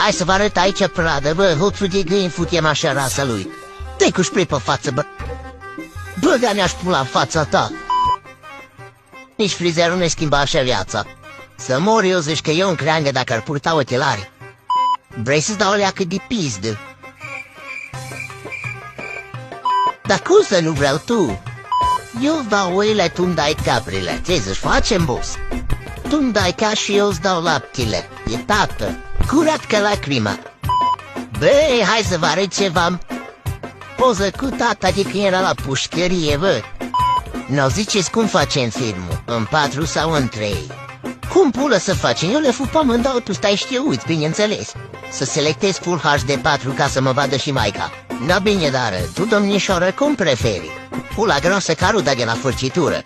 Hai să vă arăt aici pradă, bă, hoțul de găini futem așa rasa lui. Dă-i cu spray pe față, bă. Bă, dar ne-aș pula în fața ta. Nici frizerul nu schimba așa viața. Să mor eu, zici că eu în creangă dacă ar purta ochelari. Vrei să-ți dau o leacă de pizdă? Dar cum să nu vreau tu? Eu dau oile, tu-mi dai caprile. Ce zici, facem, boss? Tu-mi dai ca și eu îți dau laptele. E tată. Curat ca lacrima. Băi, hai să vă arăt ceva. Poză cu tata de când era la pușcărie, bă. N-o ziceți cum facem filmul? În 4 sau în 3? Cum pulă să facem? Eu le fut pe amândouă, tu stai și te uiți, bineînțeles. Să selectez Full HD 4 ca să mă vadă și maica. Na bine, dar tu, domnișoară, cum preferi? Pula groasă ca ruda de la furcitură.